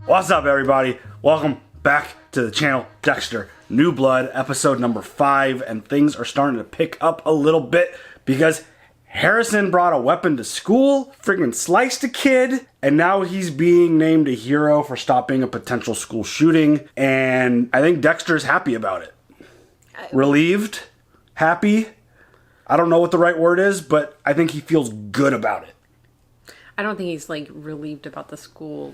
What's up, everybody? Welcome back to the channel, Dexter. New Blood, episode number 5, and things are starting to pick up a little bit because Harrison brought a weapon to school, freaking sliced a kid, and now he's being named a hero for stopping a potential school shooting, and I think Dexter's happy about it. Relieved? Happy? I don't know what the right word is, but I think he feels good about it. I don't think he's, like, relieved about the school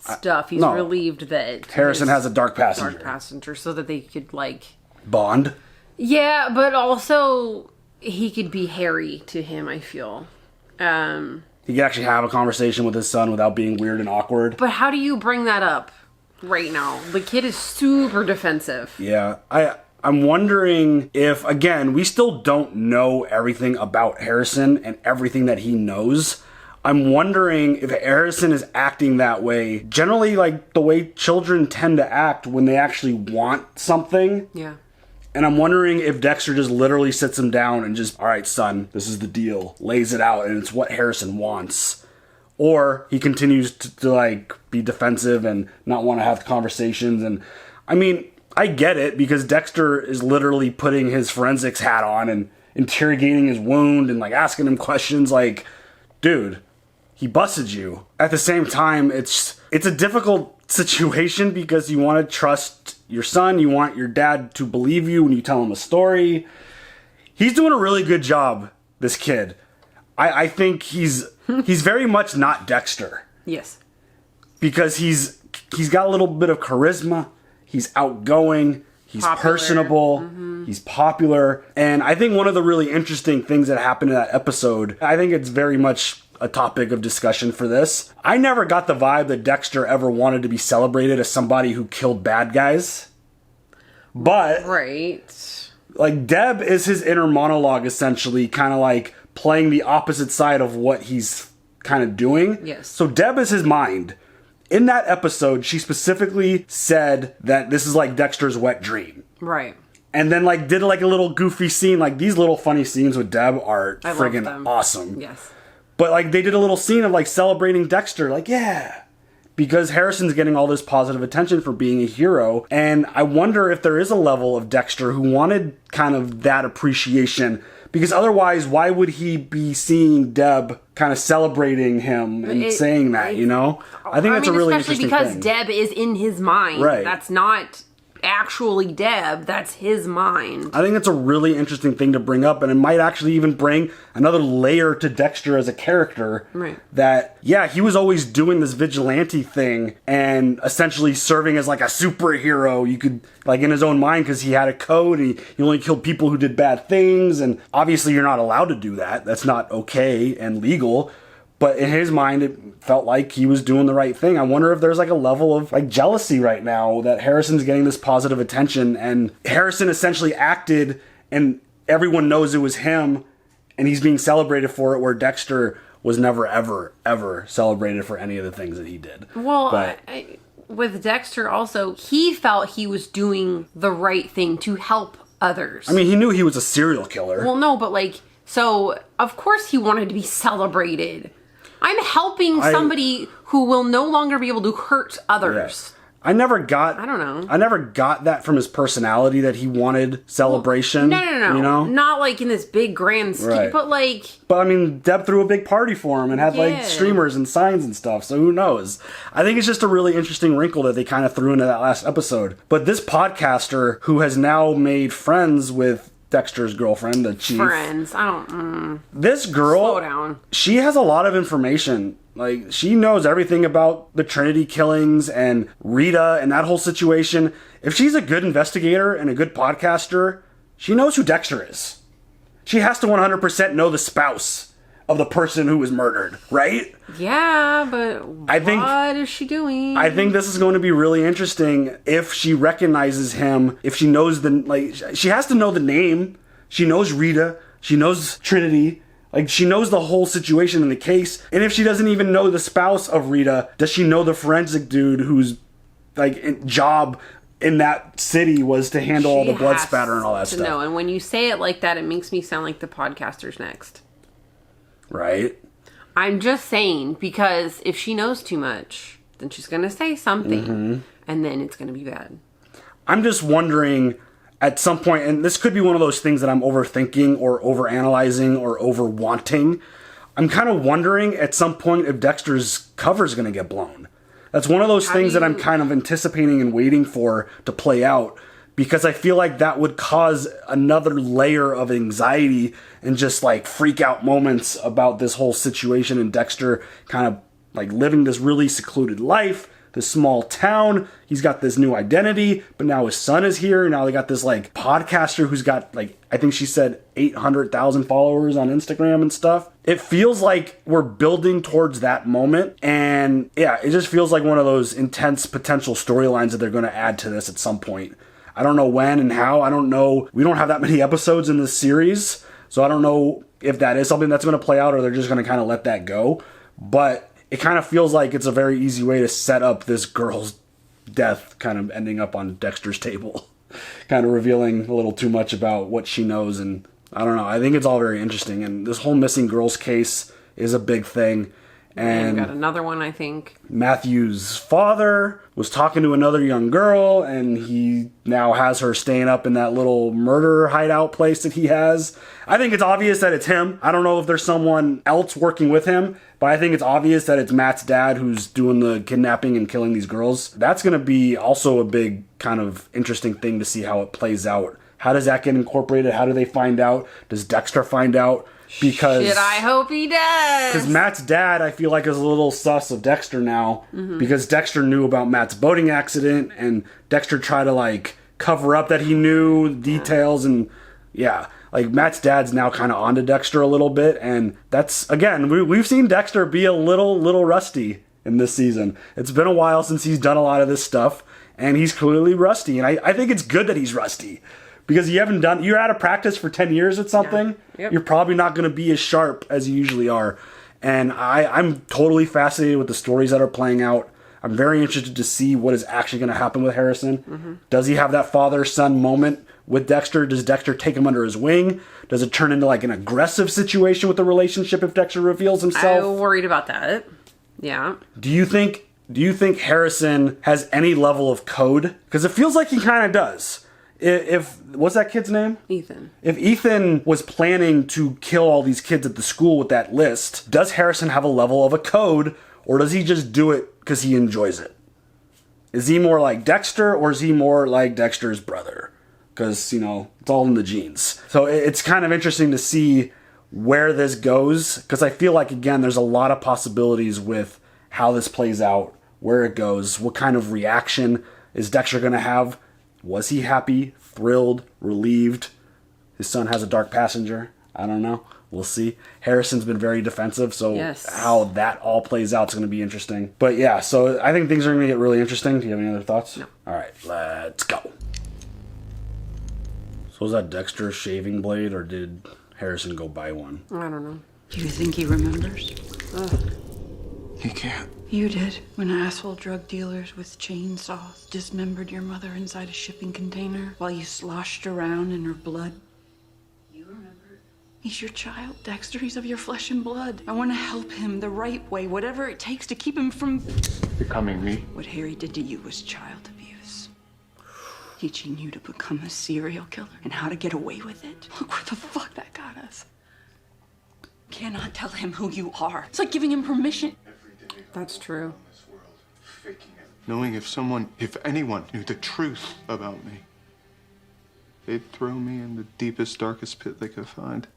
stuff. He's relieved that Harrison has a dark passenger. So that they could, like... Bond? Yeah, but also he could be Harry to him, I feel. He could actually have a conversation with his son without being weird and awkward. But how do you bring that up right now? The kid is super defensive. Yeah, I'm wondering if, again, we still don't know everything about Harrison and everything that he knows. I'm wondering if Harrison is acting that way, generally like the way children tend to act when they actually want something. Yeah. And I'm wondering if Dexter just literally sits him down and just, all right, son, this is the deal, lays it out, and it's what Harrison wants. Or he continues to like, be defensive and not want to have conversations. And, I mean, I get it, because Dexter is literally putting his forensics hat on and interrogating his wound and, like, asking him questions like, dude, he busted you. At the same time, it's a difficult situation because you want to trust your son. You want your dad to believe you when you tell him a story. He's doing a really good job, this kid. I think he's very much not Dexter. Yes. Because he's got a little bit of charisma. He's outgoing. He's personable. Mm-hmm. He's popular. And I think one of the really interesting things that happened in that episode, I think it's very much a topic of discussion for this. I never got the vibe that Dexter ever wanted to be celebrated as somebody who killed bad guys. But, right, like, Deb is his inner monologue, essentially, kind of like playing the opposite side of what he's kind of doing. Yes. So Deb is his mind. In that episode, she specifically said that this is like Dexter's wet dream. Right. And then, like, did like a little goofy scene. Like, these little funny scenes with Deb are friggin' awesome. Yes. But, like, they did a little scene of, like, celebrating Dexter. Like, yeah. Because Harrison's getting all this positive attention for being a hero. And I wonder if there is a level of Dexter who wanted kind of that appreciation. Because otherwise, why would he be seeing Deb kind of celebrating him and saying that, you know? I think that's a really interesting thing. Especially because Deb is in his mind. Right. That's not actually Deb. That's his mind. I think that's a really interesting thing to bring up, and it might actually even bring another layer to Dexter as a character. Right. That, yeah, he was always doing this vigilante thing and essentially serving as like a superhero. You could, like, in his own mind, because he had a code and he only killed people who did bad things, and obviously you're not allowed to do that. That's not okay and legal. But in his mind, it felt like he was doing the right thing. I wonder if there's like a level of like jealousy right now that Harrison's getting this positive attention, and Harrison essentially acted and everyone knows it was him and he's being celebrated for it, where Dexter was never, ever, ever celebrated for any of the things that he did. Well, with Dexter also, he felt he was doing the right thing to help others. I mean, he knew he was a serial killer. Well, no, but like, so of course he wanted to be celebrated. I'm helping somebody who will no longer be able to hurt others. Yeah. I never got that from his personality, that he wanted celebration. No. You know? Not like in this big grand scheme, right. but like... But I mean, Deb threw a big party for him and had like streamers and signs and stuff, so who knows? I think it's just a really interesting wrinkle that they kind of threw into that last episode. But this podcaster, who has now made friends with Dexter's girlfriend, the chief. Friends. I don't... This girl... Slow down. She has a lot of information. Like, she knows everything about the Trinity killings and Rita and that whole situation. If she's a good investigator and a good podcaster, she knows who Dexter is. She has to 100% know the spouse of the person who was murdered, right? Yeah, but what is she doing? I think this is going to be really interesting if she recognizes him, if she knows she has to know the name. She knows Rita. She knows Trinity. Like, she knows the whole situation in the case. And if she doesn't even know the spouse of Rita, does she know the forensic dude whose, like, job in that city was to handle all the blood spatter and all that stuff? No, and when you say it like that, it makes me sound like the podcaster's next. Right? I'm just saying, because if she knows too much, then she's going to say something, and then it's going to be bad. I'm just wondering at some point, and this could be one of those things that I'm overthinking or overanalyzing or overwanting. I'm kind of wondering at some point if Dexter's cover is going to get blown. That's one of those things that I'm kind of anticipating and waiting for to play out, because I feel like that would cause another layer of anxiety and just like freak out moments about this whole situation, and Dexter kind of like living this really secluded life, this small town. He's got this new identity, but now his son is here. Now they got this like podcaster who's got like, I think she said 800,000 followers on Instagram and stuff. It feels like we're building towards that moment. And yeah, it just feels like one of those intense potential storylines that they're going to add to this at some point. I don't know when and how. I don't know. We don't have that many episodes in this series, so I don't know if that is something that's going to play out or they're just going to kind of let that go. But it kind of feels like it's a very easy way to set up this girl's death kind of ending up on Dexter's table. Kind of revealing a little too much about what she knows, and I don't know. I think it's all very interesting, and this whole missing girls case is a big thing. And got another one, I think. Matthew's father was talking to another young girl, and he now has her staying up in that little murder hideout place that he has. I think it's obvious that it's him. I don't know if there's someone else working with him, but I think it's obvious that it's Matt's dad who's doing the kidnapping and killing these girls. That's going to be also a big kind of interesting thing to see how it plays out. How does that get incorporated? How do they find out? Does Dexter find out? Because shit, I hope he does. Because Matt's dad, I feel like, is a little sus of Dexter now. Because Dexter knew about Matt's boating accident, and Dexter tried to, like, cover up that he knew details, and, yeah. Like, Matt's dad's now kind of onto Dexter a little bit, and that's, again, we've seen Dexter be a little rusty in this season. It's been a while since he's done a lot of this stuff, and he's clearly rusty, and I think it's good that he's rusty. Because you're out of practice for 10 years at something, You're probably not going to be as sharp as you usually are. And I'm totally fascinated with the stories that are playing out. I'm very interested to see what is actually going to happen with Harrison. Does he have that father-son moment with Dexter? Does Dexter take him under his wing? Does it turn into like an aggressive situation with the relationship if Dexter reveals himself? I'm worried about that. Yeah. Do you think Harrison has any level of code? Because it feels like he kind of does. What's that kid's name? Ethan. If Ethan was planning to kill all these kids at the school with that list, does Harrison have a level of a code, or does he just do it because he enjoys it? Is he more like Dexter, or is he more like Dexter's brother? Because, it's all in the genes. So it's kind of interesting to see where this goes, because I feel like, again, there's a lot of possibilities with how this plays out, where it goes, what kind of reaction is Dexter going to have. Was he happy, thrilled, relieved? His son has a dark passenger. I don't know. We'll see. Harrison's been very defensive, so how that all plays out is going to be interesting. But yeah, so I think things are going to get really interesting. Do you have any other thoughts? No. All right, let's go. So was that Dexter's shaving blade, or did Harrison go buy one? I don't know. You think he remembers? He can't. You did, when asshole drug dealers with chainsaws dismembered your mother inside a shipping container while you sloshed around in her blood. You remember? He's your child, Dexter. He's of your flesh and blood. I want to help him the right way, whatever it takes to keep him from Becoming me. What Harry did to you was child abuse. Teaching you to become a serial killer and how to get away with it. Look where the fuck that got us. Cannot tell him who you are. It's like giving him permission. That's true. Knowing if anyone knew the truth about me, they'd throw me in the deepest, darkest pit they could find.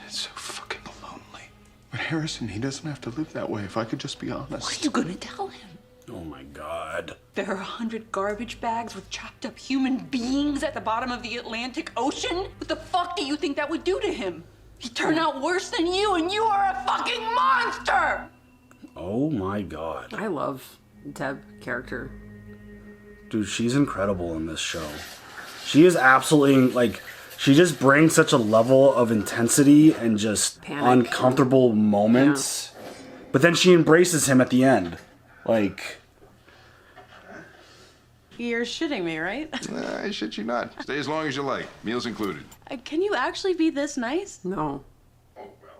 It's so fucking lonely. But Harrison, he doesn't have to live that way. If I could just be honest. What are you gonna tell him? Oh my God. There are 100 garbage bags with chopped up human beings at the bottom of the Atlantic Ocean? What the fuck do you think that would do to him? He turned out worse than you, and you are a fucking monster! Oh my God. I love Deb character. Dude, she's incredible in this show. She is absolutely, like, she just brings such a level of intensity and just Panic. uncomfortable moments. Yeah. But then she embraces him at the end. Like... You're shitting me, right? I shit you not. Stay as long as you like. Meals included. Can you actually be this nice? No. Oh, well.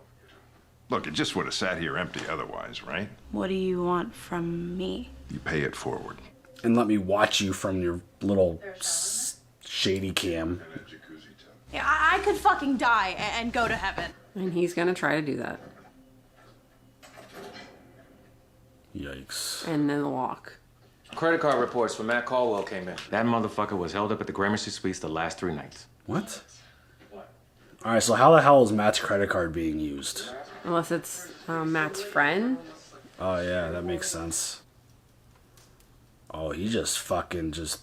Look, it just would have sat here empty otherwise, right? What do you want from me? You pay it forward. And let me watch you from your little shady cam. Yeah, I could fucking die and go to heaven. And he's gonna try to do that. Yikes. And then the walk. Credit card reports from Matt Caldwell came in. That motherfucker was held up at the Gramercy Suites the last 3 nights. What? Alright, so how the hell is Matt's credit card being used? Unless it's Matt's friend. Oh yeah, that makes sense. Oh, he just fucking just...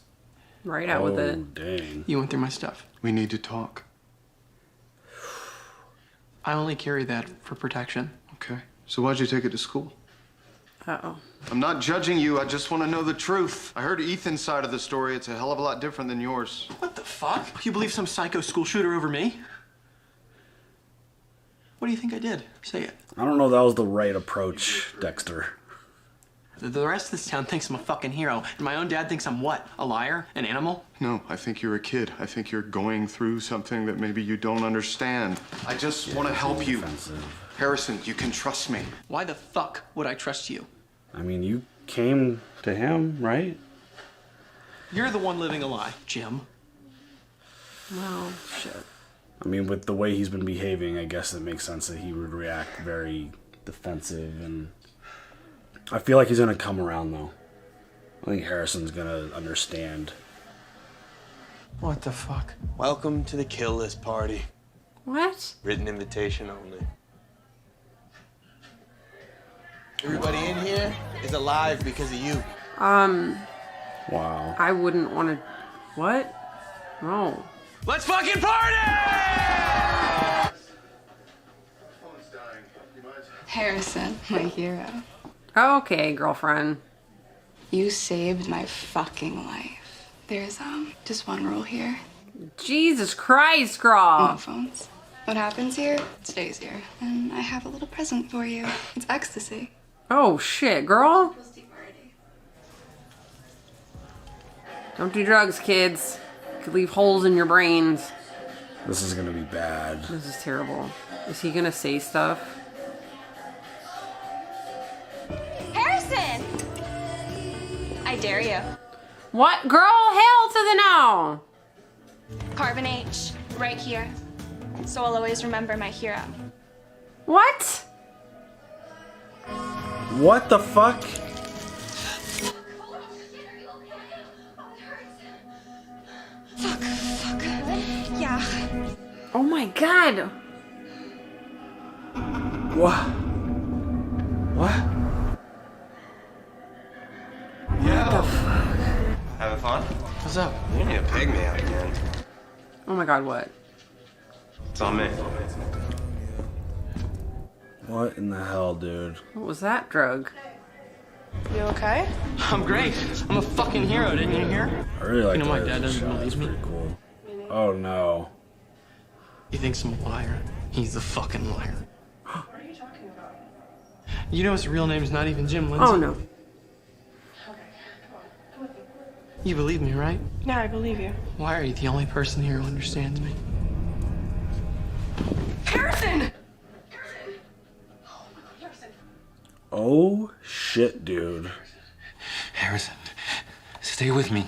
Right out with it. Dang. You went through my stuff. We need to talk. I only carry that for protection. Okay. So why'd you take it to school? Uh-oh. I'm not judging you. I just want to know the truth. I heard Ethan's side of the story. It's a hell of a lot different than yours. What the fuck? You believe some psycho school shooter over me? What do you think I did? Say it. I don't know if that was the right approach, Dexter. The rest of this town thinks I'm a fucking hero, and my own dad thinks I'm what? A liar? An animal? No, I think you're a kid. I think you're going through something that maybe you don't understand. I just want to help you. Offensive. Harrison, you can trust me. Why the fuck would I trust you? I mean, you came to him, right? You're the one living a lie, Jim. Well, shit. I mean, with the way he's been behaving, I guess it makes sense that he would react very defensive, and I feel like he's gonna come around, though. I think Harrison's gonna understand. What the fuck? Welcome to the kill list party. What? Written invitation only. Everybody in here is alive because of you. Wow. I wouldn't want to... What? No. Let's fucking party! Harrison, my hero. Okay, girlfriend. You saved my fucking life. There's, just one rule here. Jesus Christ, No girl. phones. What happens here, stays here. And I have a little present for you. It's ecstasy. Oh, shit, girl. Don't do drugs, kids. Could leave holes in your brains. This is gonna be bad. This is terrible. Is he gonna say stuff? Harrison! I dare you. What? Girl, hell to the no. Carbon H, right here. So I'll always remember my hero. What? What the fuck? Fuck. Yeah. Oh my god. What? What? Having fun? What's up? You need to peg me out again. Oh my god, what? It's on me. What in the hell, dude? What was that drug? You okay? I'm great. I'm a fucking hero, didn't you hear? I really like You know my the way dad this doesn't shot. It's believe me. pretty cool. Oh no. He thinks I'm a liar. He's the fucking liar. What are you talking about? You know his real name's not even Jim Lindsay. Oh no. You believe me, right? Yeah, I believe you. Why are you the only person here who understands me? Harrison! Oh shit, dude. Harrison, stay with me.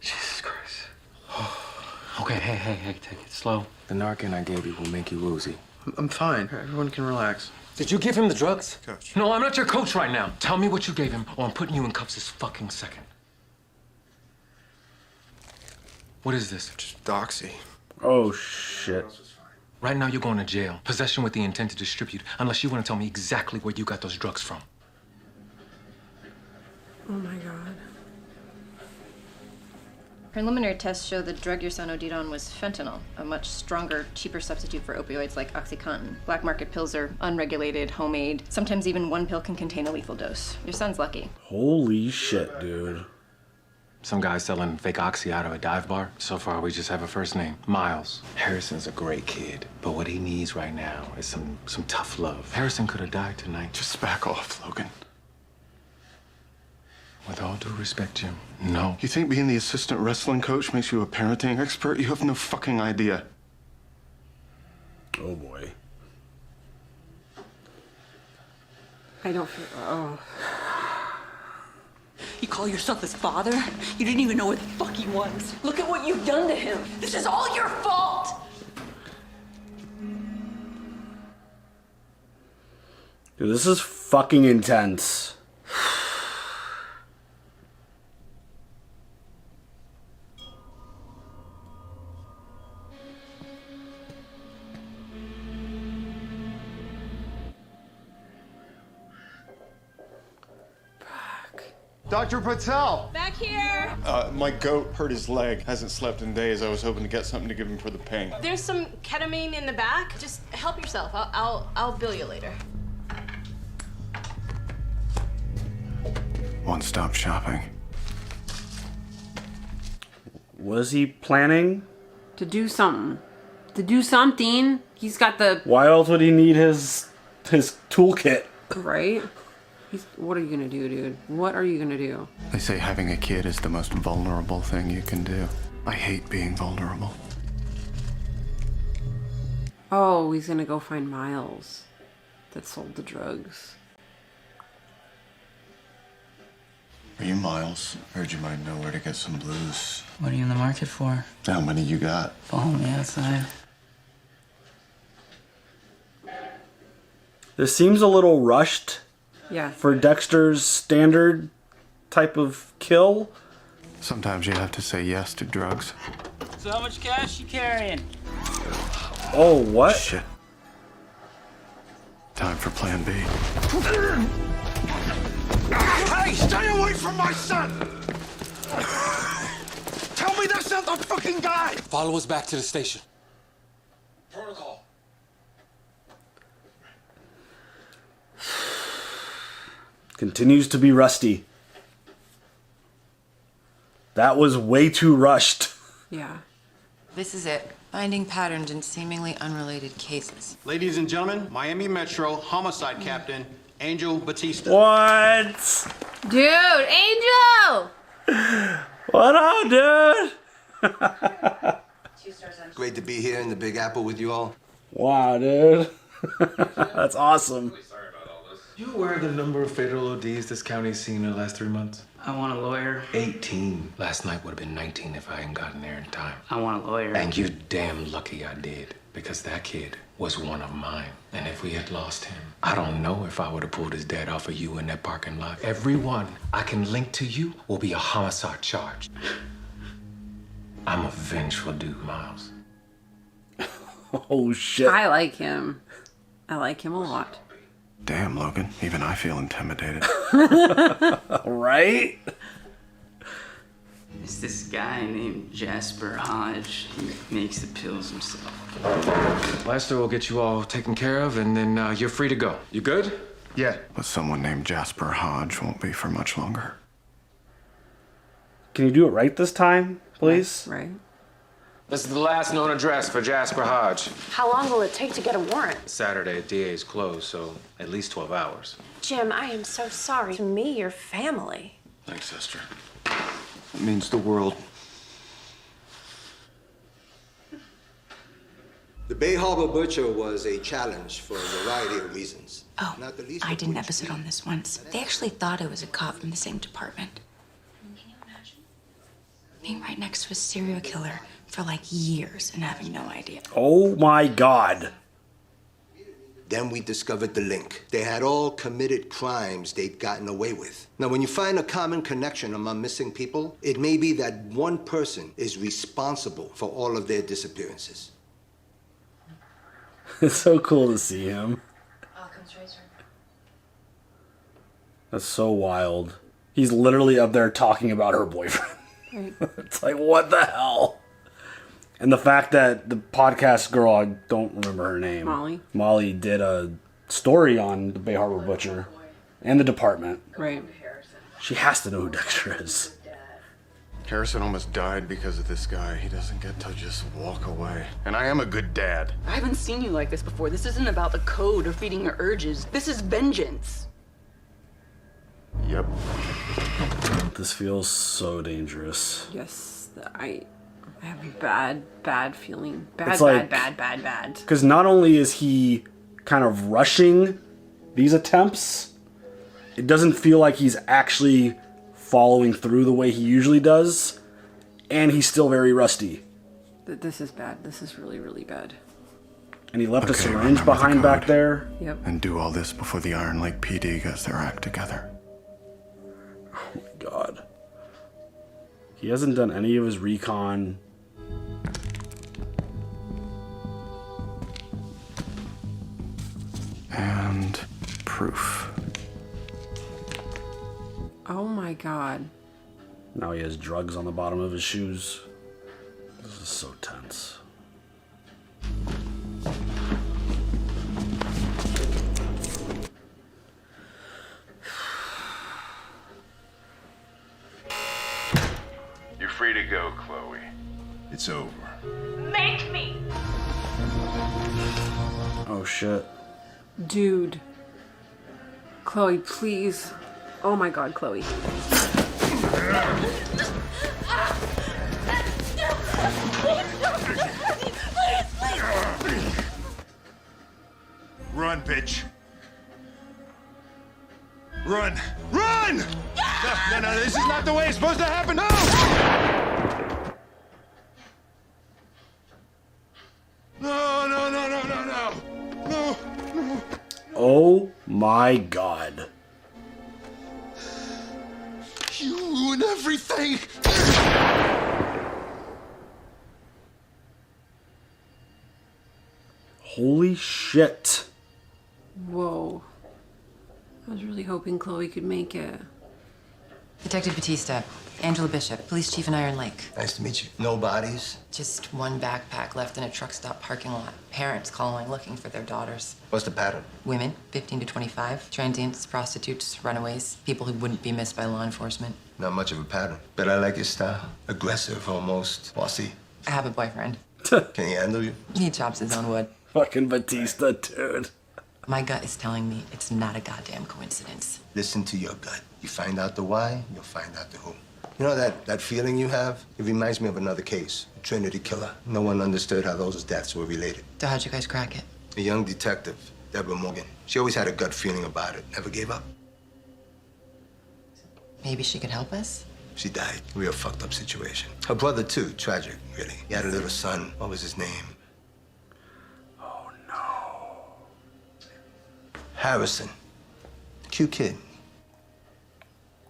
Jesus Christ. Okay, hey, take it slow. The Narcan I gave you will make you woozy. I'm fine. Everyone can relax. Did you give him the drugs? Coach. No, I'm not your coach right now. Tell me what you gave him, or I'm putting you in cuffs this fucking second. What is this? Just doxy. Oh shit. Right now, you're going to jail. Possession with the intent to distribute, unless you want to tell me exactly where you got those drugs from. Oh my god. Preliminary tests show the drug your son OD'd on was fentanyl, a much stronger, cheaper substitute for opioids like OxyContin. Black market pills are unregulated, homemade. Sometimes even one pill can contain a lethal dose. Your son's lucky. Holy shit, dude. Some guy's selling fake oxy out of a dive bar. So far, we just have a first name, Miles. Harrison's a great kid, but what he needs right now is some tough love. Harrison could have died tonight. Just back off, Logan. With all due respect, Jim, no. You think being the assistant wrestling coach makes you a parenting expert? You have no fucking idea. Oh boy. I don't feel. Oh. You call yourself his father? You didn't even know where the fuck he was. Look at what you've done to him. This is all your fault. Dude, this is fucking intense. Dr. Patel! Back here. My goat hurt his leg. Hasn't slept in days. I was hoping to get something to give him for the pain. There's some ketamine in the back. Just help yourself. I'll bill you later. One-stop shopping. Was he planning? To do something. To do something. He's got the. Why else would he need his toolkit? Right? What are you gonna do, dude? What are you gonna do? They say having a kid is the most vulnerable thing you can do. I hate being vulnerable. Oh, he's gonna go find Miles that sold the drugs. Are you Miles? Heard you might know where to get some blues. What are you in the market for? How many you got? Follow me outside. This seems a little rushed. Yeah. For Dexter's standard type of kill. Sometimes you have to say yes to drugs. So how much cash you carrying? Oh, what? Shit. Time for plan B. Hey, stay away from my son! Tell me that's not the fucking guy! Follow us back to the station. Protocol. Continues to be rusty. That was way too rushed. Yeah. This is it. Finding patterns in seemingly unrelated cases. Ladies and gentlemen, Miami Metro Homicide Captain Angel Batista. What? Dude, Angel! What up, dude? Great to be here in the Big Apple with you all. Wow, dude. That's awesome. You aware of the number of fatal ODs this county's seen in the last 3 months? I want a lawyer. 18. Last night would have been 19 if I hadn't gotten there in time. I want a lawyer. And you're damn lucky I did, because that kid was one of mine. And if we had lost him, I don't know if I would have pulled his dad off of you in that parking lot. Everyone I can link to you will be a homicide charge. I'm a vengeful dude, Miles. Oh, shit. I like him. I like him a lot. Damn, Logan. Even I feel intimidated. Right? It's this guy named Jasper Hodge. He makes the pills himself. Lester will get you all taken care of, and then you're free to go. You good? Yeah. But someone named Jasper Hodge won't be for much longer. Can you do it right this time, please? Right. This is the last known address for Jasper Hodge. How long will it take to get a warrant? Saturday, DA's closed, so at least 12 hours. Jim, I am so sorry. To me, your family. Thanks, sister. It means the world. The Bay Harbor Butcher was a challenge for a variety of reasons. Oh, Not the least I of did an which episode on this once. They actually thought it was a cop from the same department. Can you imagine? Being right next to a serial killer for like years and having no idea. Oh my god. Then we discovered the link. They had all committed crimes they'd gotten away with. Now, when you find a common connection among missing people, it may be that one person is responsible for all of their disappearances. It's so cool to see him. Occam's razor. That's so wild. He's literally up there talking about her boyfriend. Right. It's like, what the hell? And the fact that the podcast girl, I don't remember her name. Molly did a story on the Bay Harbor Butcher and the department. Right. She has to know who Dexter is. Harrison almost died because of this guy. He doesn't get to just walk away. And I am a good dad. I haven't seen you like this before. This isn't about the code or feeding your urges. This is vengeance. Yep. This feels so dangerous. Yes, I I have a bad feeling. It's like- Bad. Because not only is he kind of rushing these attempts, it doesn't feel like he's actually following through the way he usually does, and he's still very rusty. This is bad. This is really, really bad. And he left a syringe behind back there. Yep. And do all this before the Iron Lake PD gets their act together. Oh my god. He hasn't done any of his recon. And proof. Oh my god. Now he has drugs on the bottom of his shoes. This is so tense. You're free to go, Chloe. It's over. Make me! Oh shit. Dude. Chloe, please. Oh my god, Chloe. Run, bitch. Run! Run! No, this is not the way it's supposed to happen. No! No. Oh my god. You ruined everything. Holy shit. Whoa. I was really hoping Chloe could make it. Detective Batista, Angela Bishop, police chief in Iron Lake. Nice to meet you. No bodies? Just one backpack left in a truck stop parking lot. Parents calling looking for their daughters. What's the pattern? Women, 15 to 25. Transients, prostitutes, runaways. People who wouldn't be missed by law enforcement. Not much of a pattern. But I like your style. Aggressive, almost. Bossy. I have a boyfriend. Can he handle you? He chops his own wood. Fucking Batista, dude. My gut is telling me it's not a goddamn coincidence. Listen to your gut. You find out the why, you'll find out the who. You know that feeling you have? It reminds me of another case. A Trinity killer. No one understood how those deaths were related. So how'd you guys crack it? A young detective, Deborah Morgan. She always had a gut feeling about it. Never gave up. Maybe she could help us? She died. Real fucked up situation. Her brother, too. Tragic, really. He had a little son. What was his name? Oh, no. Harrison. Cute kid.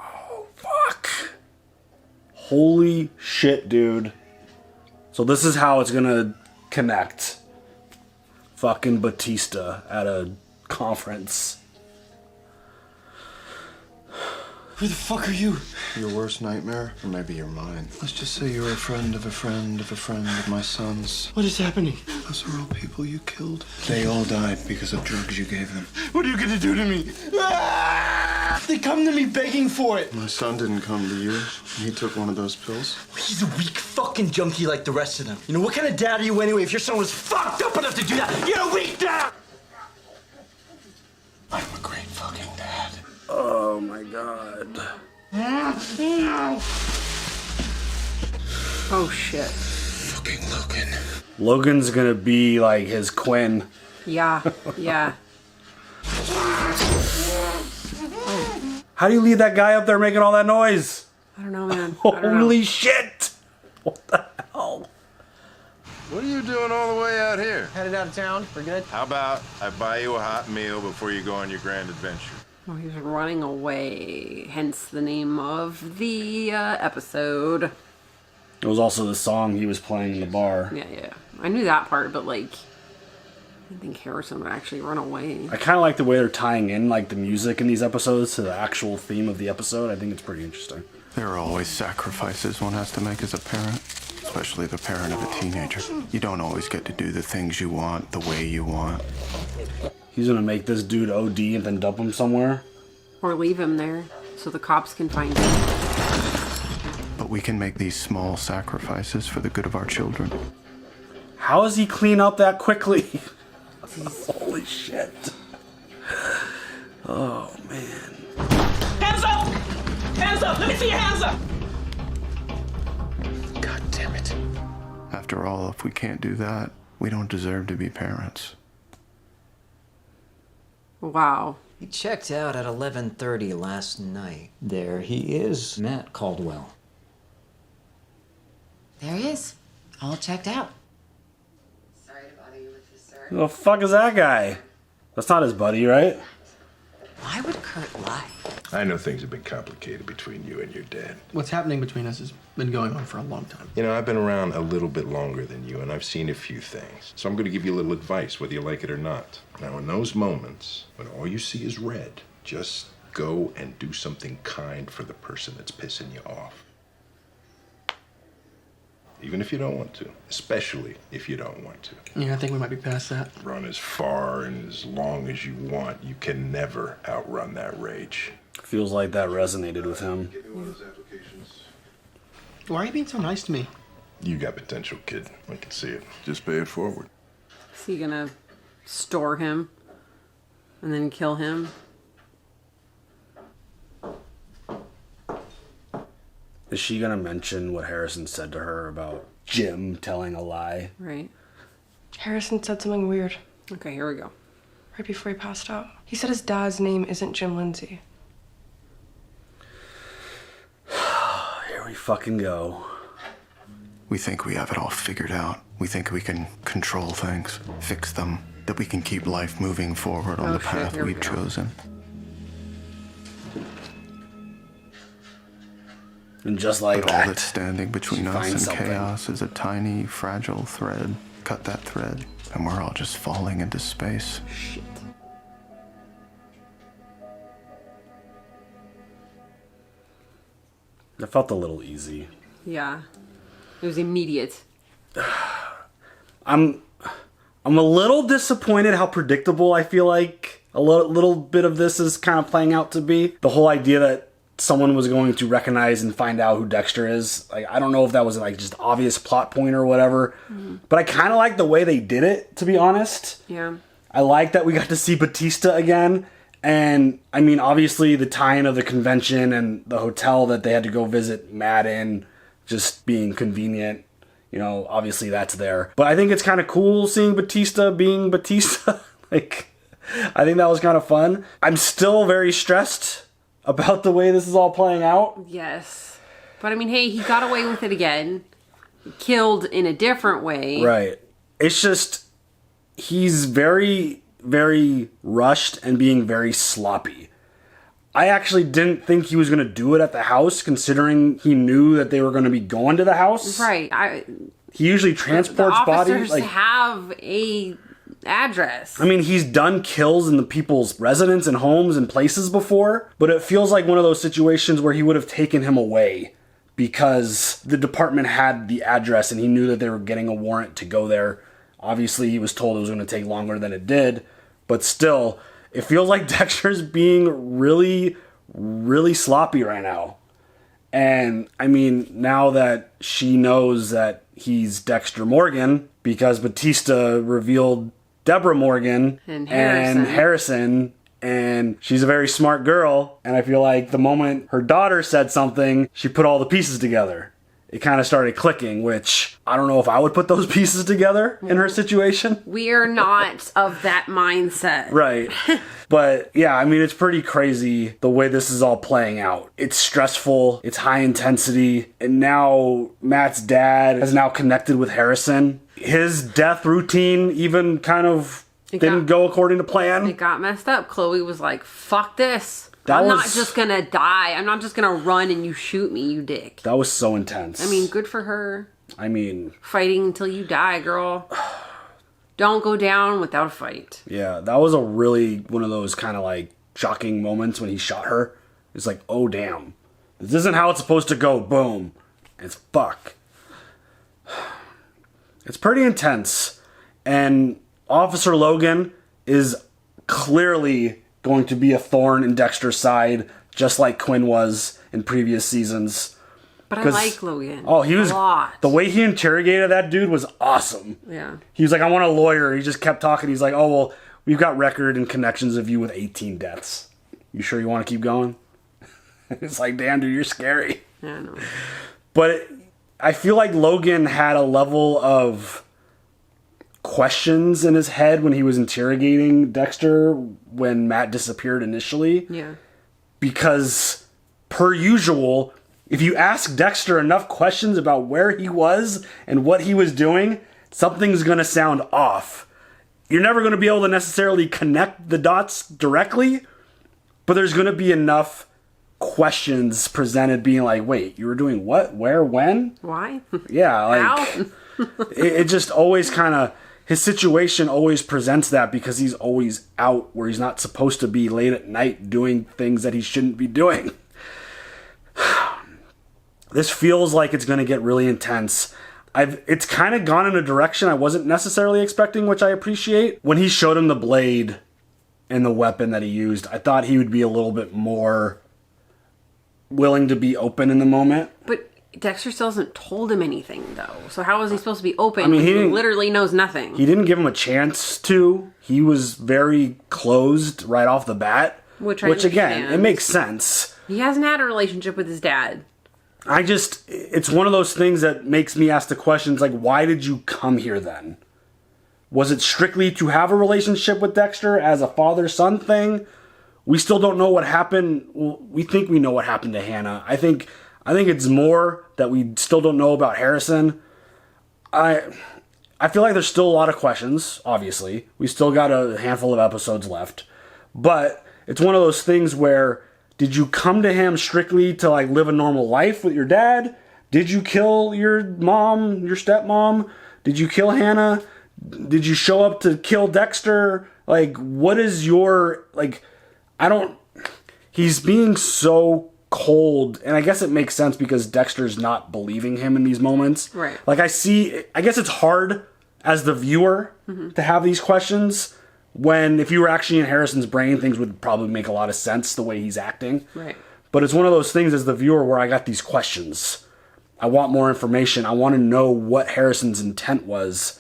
Oh, fuck. Holy shit, dude. So this is how it's gonna connect. Fucking Batista at a conference. Who the fuck are you? Your worst nightmare? Or maybe you're mine. Let's just say you're a friend of a friend of a friend of my son's. What is happening? Those are all people you killed. They all died because of drugs you gave them. What are you gonna do to me? Ah! They come to me begging for it. My son didn't come to you. He took one of those pills. He's a weak fucking junkie like the rest of them. You know, what kind of dad are you anyway if your son was fucked up enough to do that? You're a weak dad! I'm a great fucking dad. Oh my god. Oh shit. Fucking Logan. Logan's gonna be like his Quinn. Yeah, yeah. How do you leave that guy up there making all that noise? I don't know, man. I don't know. Holy shit! What the hell? What are you doing all the way out here? Headed out of town. We're good. How about I buy you a hot meal before you go on your grand adventure? Oh, he's running away. Hence the name of the episode. It was also the song he was playing in the bar. Yeah. I knew that part, but like, I didn't think Harrison would actually run away. I kind of like the way they're tying in like the music in these episodes to the actual theme of the episode. I think it's pretty interesting. There are always sacrifices one has to make as a parent, especially the parent of a teenager. You don't always get to do the things you want the way you want. He's gonna make this dude OD and then dump him somewhere. Or leave him there so the cops can find him. But we can make these small sacrifices for the good of our children. How does he clean up that quickly? Holy shit. Oh, man. Hands up! Hands up! Let me see your hands up! God damn it. After all, if we can't do that, we don't deserve to be parents. Wow. He checked out at 11:30 last night. There he is, Matt Caldwell. There he is, all checked out. Who the fuck is that guy? That's not his buddy, right? Why would Kurt lie? I know things have been complicated between you and your dad. What's happening between us has been going on for a long time. You know, I've been around a little bit longer than you, and I've seen a few things. So I'm going to give you a little advice, whether you like it or not. Now, in those moments, when all you see is red, just go and do something kind for the person that's pissing you off. Even if you don't want to. Especially if you don't want to. Yeah, I think we might be past that. Run as far and as long as you want. You can never outrun that rage. Feels like that resonated with him. Why are you being so nice to me? You got potential, kid. I can see it. Just pay it forward. Is he gonna store him and then kill him? Is she gonna mention what Harrison said to her about Jim telling a lie? Right. Harrison said something weird. Okay, here we go. Right before he passed out. He said his dad's name isn't Jim Lindsay. Here we fucking go. We think we have it all figured out. We think we can control things, fix them, that we can keep life moving forward on the path we've chosen. And just like but all that's standing between us and something. chaos is a tiny, fragile thread. Cut that thread, and we're all just falling into space. Shit. It felt a little easy. Yeah. It was immediate. I'm a little disappointed how predictable I feel like a little bit of this is kind of playing out to be. The whole idea that someone was going to recognize and find out who Dexter is. Like, I don't know if that was like just obvious plot point or whatever, but I kind of like the way they did it, to be honest. Yeah. I like that we got to see Batista again. And I mean, obviously the tie-in of the convention and the hotel that they had to go visit Matt in, just being convenient. You know, obviously that's there. But I think it's kind of cool seeing Batista being Batista. Like, I think that was kind of fun. I'm still very stressed about the way this is all playing out. Yes. But I mean, hey, he got away with it again. Killed in a different way. Right. It's just, he's very, very rushed and being very sloppy. I actually didn't think he was going to do it at the house, considering he knew that they were going to be going to the house. Right. He usually transports bodies. The officers have a address. I mean, he's done kills in the people's residence and homes and places before, but it feels like one of those situations where he would have taken him away because the department had the address and he knew that they were getting a warrant to go there. Obviously, he was told it was going to take longer than it did, but still, it feels like Dexter's being really, really sloppy right now. And, I mean, now that she knows that he's Dexter Morgan, because Batista revealed Deborah Morgan and Harrison, and she's a very smart girl, and I feel like the moment her daughter said something, she put all the pieces together. It kind of started clicking, which I don't know if I would put those pieces together in her situation. We are not of that mindset. Right. But yeah, I mean, it's pretty crazy the way this is all playing out. It's stressful, it's high intensity, and now Matt's dad has now connected with Harrison. His death routine even kind of didn't go according to plan. It got messed up. Chloe was like, fuck this. I'm not just gonna die. I'm not just gonna run and you shoot me, you dick. That was so intense. I mean, good for her. I mean, fighting until you die, girl. Don't go down without a fight. Yeah, that was a really one of those kind of like shocking moments when he shot her. It's like, oh damn. This isn't how it's supposed to go. Boom. It's fuck. It's pretty intense. And Officer Logan is clearly going to be a thorn in Dexter's side, just like Quinn was in previous seasons. But I like Logan. Oh, he was a lot. The way he interrogated that dude was awesome. Yeah. He was like, I want a lawyer. He just kept talking. He's like, oh, well, we've got record and connections of you with 18 deaths. You sure you want to keep going? It's like, damn, dude, you're scary. Yeah, I know. But I feel like Logan had a level of questions in his head when he was interrogating Dexter when Matt disappeared initially. Yeah. Because, per usual, if you ask Dexter enough questions about where he was and what he was doing, something's going to sound off. You're never going to be able to necessarily connect the dots directly, but there's going to be enough questions presented being like, wait, you were doing what? Where? When? Why? Yeah, like, it just always kind of, his situation always presents that because he's always out where he's not supposed to be late at night doing things that he shouldn't be doing. This feels like it's going to get really intense. It's kind of gone in a direction I wasn't necessarily expecting, which I appreciate. When he showed him the blade and the weapon that he used, I thought he would be a little bit more willing to be open in the moment. But Dexter still hasn't told him anything, though. So how is he supposed to be open? I mean, he literally knows nothing. He didn't give him a chance to. He was very closed right off the bat. Which again, it makes sense. He hasn't had a relationship with his dad. It's one of those things that makes me ask the questions like, why did you come here then? Was it strictly to have a relationship with Dexter as a father-son thing? We still don't know what happened. Well, we think we know what happened to Hannah. I think it's more that we still don't know about Harrison. I feel like there's still a lot of questions, obviously. We still got a handful of episodes left. But it's one of those things where, did you come to him strictly to like live a normal life with your dad? Did you kill your mom, your stepmom? Did you kill Hannah? Did you show up to kill Dexter? Like, what is your, like, he's being so cold, and I guess it makes sense because Dexter's not believing him in these moments. Right. Like, I guess it's hard as the viewer to have these questions when, if you were actually in Harrison's brain, things would probably make a lot of sense the way he's acting. Right. But it's one of those things as the viewer where I got these questions. I want more information. I want to know what Harrison's intent was,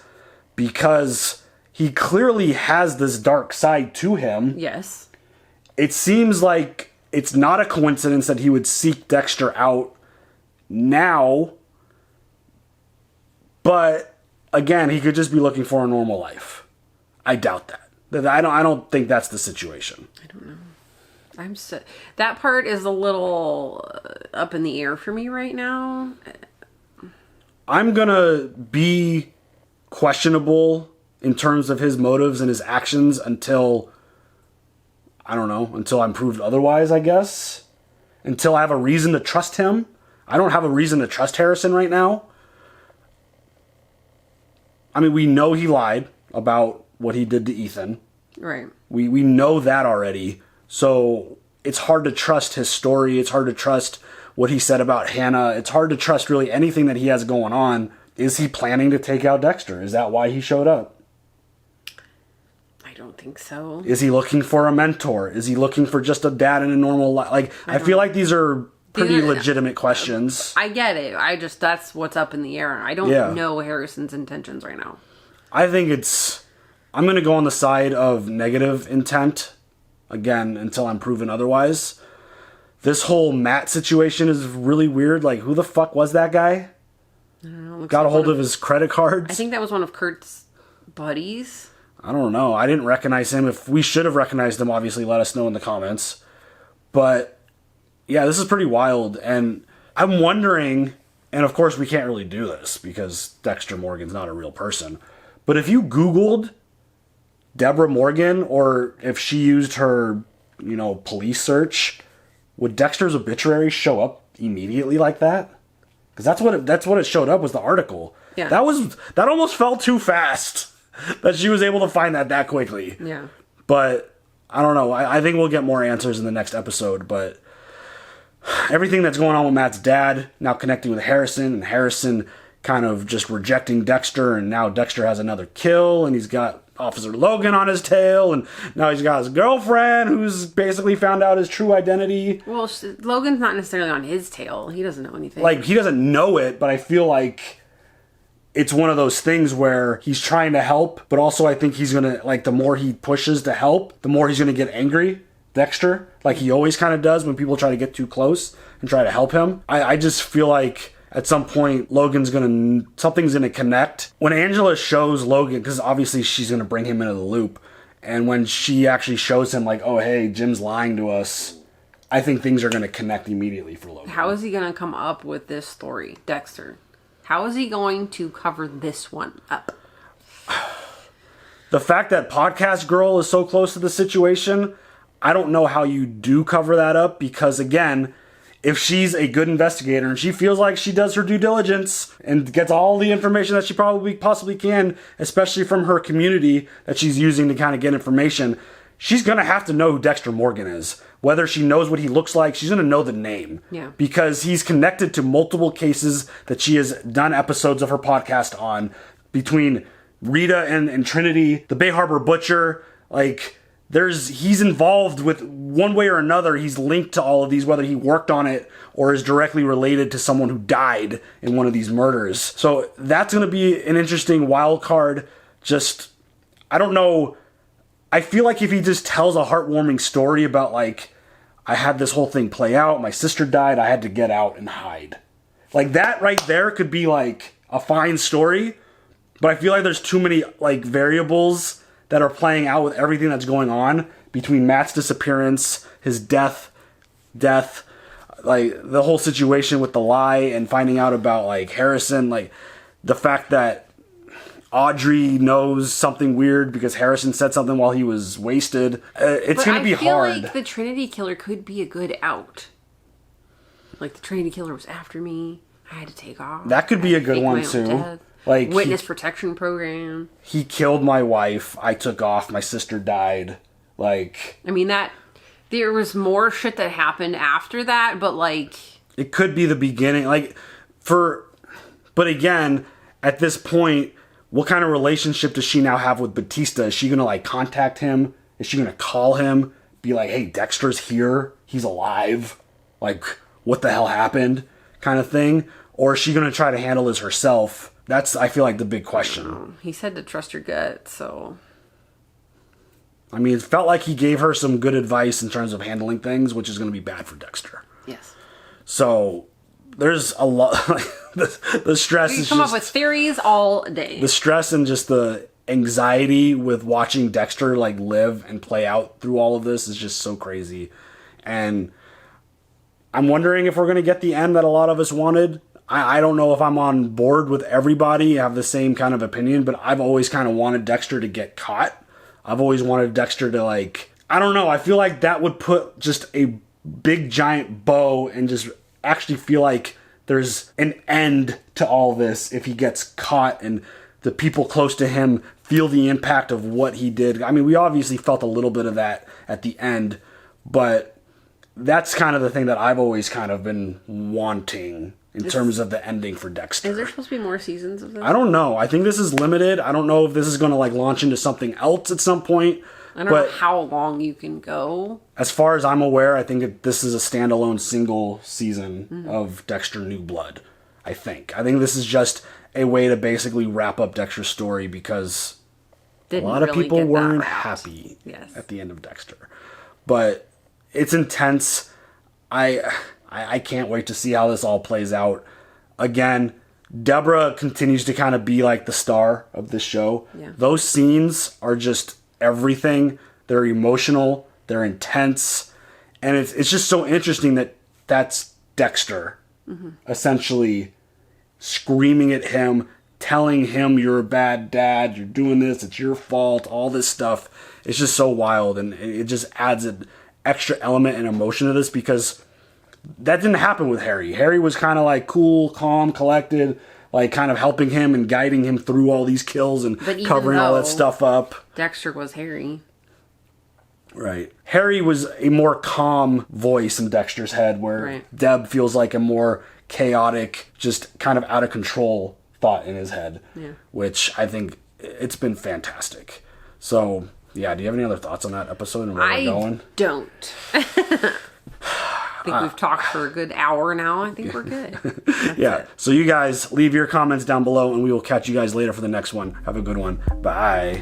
because he clearly has this dark side to him. Yes. It seems like it's not a coincidence that he would seek Dexter out now. But again, he could just be looking for a normal life. I doubt that. I don't think that's the situation. I don't know. That part is a little up in the air for me right now. I'm gonna be questionable in terms of his motives and his actions until I'm proved otherwise, I guess. Until I have a reason to trust him. I don't have a reason to trust Harrison right now. I mean, we know he lied about what he did to Ethan. Right. We know that already. So it's hard to trust his story. It's hard to trust what he said about Hannah. It's hard to trust really anything that he has going on. Is he planning to take out Dexter? Is that why he showed up? I don't think so. Is he looking for a mentor? Is he looking for just a dad in a normal life? Like, I feel like these are pretty legitimate questions. I get it. That's what's up in the air. I don't know Harrison's intentions right now. I think I'm going to go on the side of negative intent, again, until I'm proven otherwise. This whole Matt situation is really weird. Like, who the fuck was that guy? I don't know. Got a hold of his credit cards? I think that was one of Kurt's buddies. I don't know. I didn't recognize him. If we should have recognized him, obviously let us know in the comments. But yeah, this is pretty wild. And I'm wondering, and of course we can't really do this because Dexter Morgan's not a real person. But if you Googled Deborah Morgan, or if she used her, police search, would Dexter's obituary show up immediately like that? Because that's what it showed up, was the article. Yeah. That almost fell too fast. That she was able to find that quickly. Yeah. But I don't know. I think we'll get more answers in the next episode. But everything that's going on with Matt's dad, now connecting with Harrison, and Harrison kind of just rejecting Dexter, and now Dexter has another kill, and he's got Officer Logan on his tail, and now he's got his girlfriend who's basically found out his true identity. Well, Logan's not necessarily on his tail. He doesn't know anything. Like, he doesn't know it, but I feel like it's one of those things where he's trying to help, but also I think he's going to, like, the more he pushes to help, the more he's going to get angry, Dexter, like he always kind of does when people try to get too close and try to help him. I just feel like at some point something's gonna connect. When Angela shows Logan, because obviously she's gonna bring him into the loop, and when she actually shows him like, oh hey, Jim's lying to us, I think things are gonna connect immediately for Logan. How is he gonna come up with this story, Dexter? How is he going to cover this one up? The fact that Podcast Girl is so close to the situation, I don't know how you do cover that up, because again, if she's a good investigator and she feels like she does her due diligence and gets all the information that she probably possibly can, especially from her community that she's using to kind of get information, she's going to have to know who Dexter Morgan is. Whether she knows what he looks like, she's going to know the name. Yeah. Because he's connected to multiple cases that she has done episodes of her podcast on, between Rita and Trinity, the Bay Harbor Butcher. Like, he's involved with, one way or another, he's linked to all of these, whether he worked on it or is directly related to someone who died in one of these murders. So that's going to be an interesting wild card. Just, I don't know. I feel like if he just tells a heartwarming story about, like, I had this whole thing play out, my sister died, I had to get out and hide. Like, that right there could be, like, a fine story, but I feel like there's too many, like, variables that are playing out with everything that's going on between Matt's disappearance, his death, like, the whole situation with the lie and finding out about, like, Harrison, like, the fact that Audrey knows something weird because Harrison said something while he was wasted. It's going to be hard. I feel like the Trinity Killer could be a good out. Like, the Trinity Killer was after me. I had to take off. That could be a good one too. Like, witness protection program. He killed my wife. I took off. My sister died. Like, I mean, there was more shit that happened after that, but like, it could be the beginning. Like, but again, at this point, what kind of relationship does she now have with Batista? Is she going to, like, contact him? Is she going to call him? Be like, hey, Dexter's here. He's alive. Like, what the hell happened? Kind of thing. Or is she going to try to handle this herself? That's, I feel like, the big question. He said to trust your gut, so. I mean, it felt like he gave her some good advice in terms of handling things, which is going to be bad for Dexter. Yes. So, there's a lot. The stress You is come just, up with theories all day. the stress and just the anxiety with watching Dexter, like, live and play out through all of this is just so crazy. And I'm wondering if we're going to get the end that a lot of us wanted. I don't know if I'm on board with everybody, have the same kind of opinion, but I've always kind of wanted Dexter to get caught. I've always wanted Dexter to, like, I don't know, I feel like that would put just a big giant bow and just actually feel like there's an end to all this if he gets caught and the people close to him feel the impact of what he did. I mean, we obviously felt a little bit of that at the end, but that's kind of the thing that I've always kind of been wanting in terms of the ending for Dexter. Is there supposed to be more seasons of this? I don't know. I think this is limited. I don't know if this is going to, like, launch into something else at some point. I don't know how long you can go. As far as I'm aware, I think this is a standalone single season of Dexter New Blood. I think this is just a way to basically wrap up Dexter's story because a lot of people weren't happy at the end of Dexter. But it's intense. I can't wait to see how this all plays out. Again, Deborah continues to kind of be like the star of this show. Yeah. Those scenes are just everything. They're emotional. They're intense. And it's just so interesting that that's Dexter essentially screaming at him, telling him you're a bad dad, you're doing this, it's your fault, all this stuff. It's just so wild, and it just adds an extra element and emotion to this because that didn't happen with Harry. Harry was kind of like cool, calm, collected, like kind of helping him and guiding him through all these kills and covering all that stuff up. Dexter was Harry. Right. Harry was a more calm voice in Dexter's head, where Deb feels like a more chaotic, just kind of out of control thought in his head, which I think it's been fantastic. So, yeah, do you have any other thoughts on that episode and where we're going? Don't. I think we've talked for a good hour now. I think we're good. Yeah. So you guys leave your comments down below and we will catch you guys later for the next one. Have a good one. Bye.